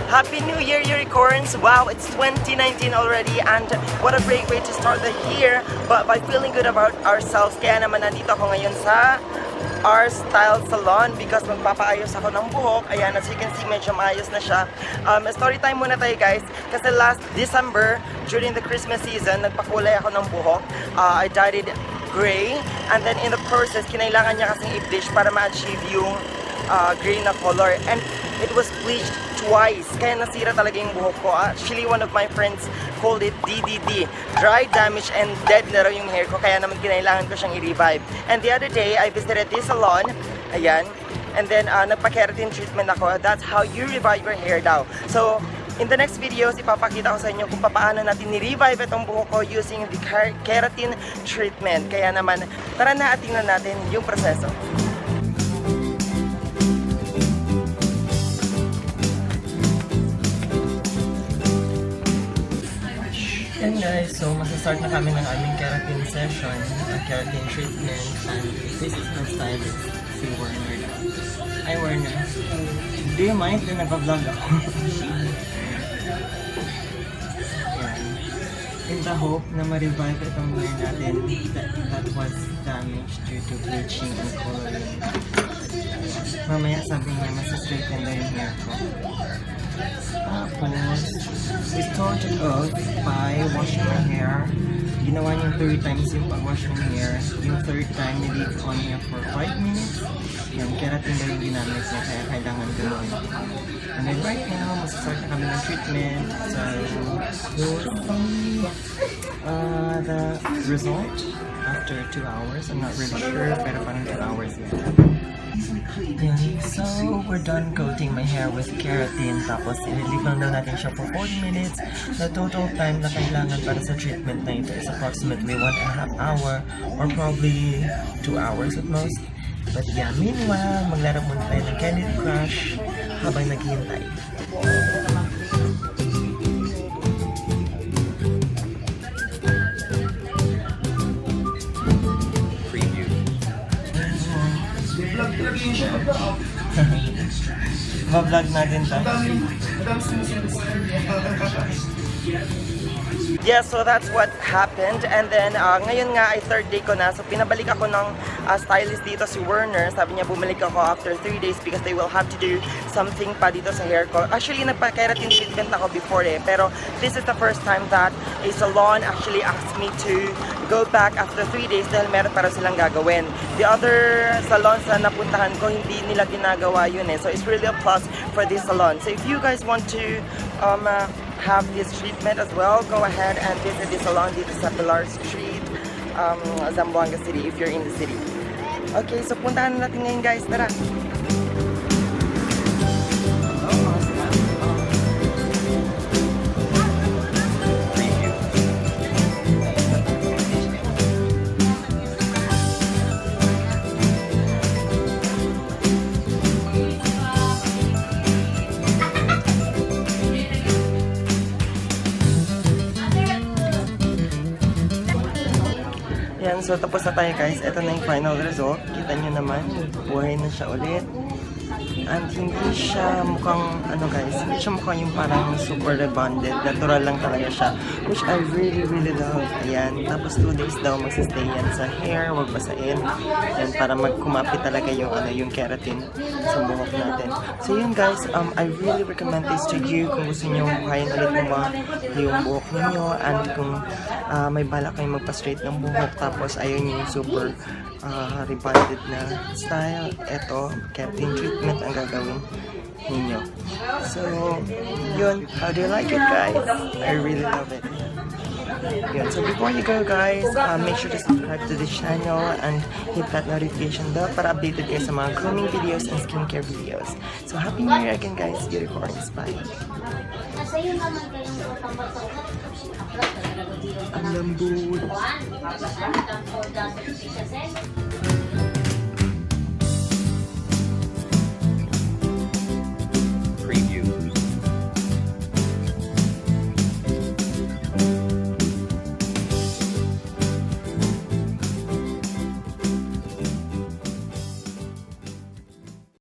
Happy New Year, Yuricorns! Wow, it's 2019 already and what a great way to start the year but by feeling good about ourselves. Kaya naman nandito ako ngayon sa our style salon because magpapaayos ako ng buhok. Ayan, as you can see, medyo maayos na siya. Story time muna tayo guys kasi last December during the Christmas season, nagpakulay ako ng buhok. I dyed it gray and then in the process, kinailangan niya kasing i-bleach para ma-achieve yung gray na color and it was bleached twice, kaya nasira talaga yung buhok ko. Actually, one of my friends called it DDD, dry, damage, and dead na raw yung hair ko, kaya naman kinailangan ko siyang i-revive. And the other day, I visited this salon, ayan, and then nagpa-keratin treatment ako. That's how you revive your hair daw. So, in the next videos, ipapakita ko sa inyo kung paano natin ni-revive itong buhok ko using the keratin treatment. Kaya naman, tara na at tingnan natin yung proseso. And guys, so magsstart na kami ng aming keratin session, keratin treatment, and this is my stylist, si Werner. Hi Werner. Do you mind na nag-vlog ako? In the hope na ma-revive itong hair natin that was damaged due to bleaching and coloring. Mamaya sabi niya magsstraighten na yung hair ko. Tapos, we started off by washing my hair. Ginawa niya 3 times yung pagwash ng hair. Yung 3rd time, nilid on niya for 5 minutes. Yung keratin na yung ginamit niya, kaya kailangan ganon. And then right now, magsstart na kami ng treatment. So, you'll see the result after 2 hours. I'm not really sure, pero parang 2 hours na. Okay, so we're done coating my hair with keratin, tapos i-leave lang daw natin siya for 40 minutes. The total time na kailangan para sa treatment na ito is approximately 1.5 hour or probably 2 hours at most. But yeah, meanwhile, maglaro muna tayo ng Candy Crush habang naghihintay. Ma-vlog natin to. Yeah, so that's what happened. And then, ngayon nga ay 3rd day ko na. So, pinabalik ako ng stylist dito, si Werner. Sabi niya, bumalik ako after 3 days because they will have to do something pa dito sa hair ko. Actually, nagpa-keratin treatment ako before eh. Pero, this is the first time that a salon actually asked me to go back after 3 days dahil meron para silang gagawin. The other salons na napuntahan ko, hindi nila ginagawa yun eh. So, it's really a plus for this salon. So, if you guys want to have this treatment as well, go ahead and visit the salon dito sa Pilar Street, Zamboanga City if you're in the city. Okay, so puntahan natin ngayon guys, tara! Yan, so tapos na tayo guys. Ito na yung final result. Kita nyo naman, buhay na siya ulit. And hindi siya mukhang, ano guys, hindi siya mukhang yung parang super rebonded. Natural lang talaga siya. Which I really, really love. Ayan, tapos 2 days daw magsistay yan sa hair, wag basain. Yan, para magkumapit talaga yung, yung keratin sa buhok natin. So yun guys, I really recommend this to you kung gusto nyo buhayin ulit yung buhok ninyo. And kung may balak kayong magpa-straight ng buhok, tapos ayun yung super rebonded na style. Ito, keratin treatment ang gagawin ninyo. So, yun. How do you like it, guys? I really love it. Yun. So, before you go, guys, make sure to subscribe to this channel and hit that notification bell para updated kayo sa mga grooming videos and skincare videos. So, Happy New Year again, guys. Yuricorns. Bye. Ang lambot.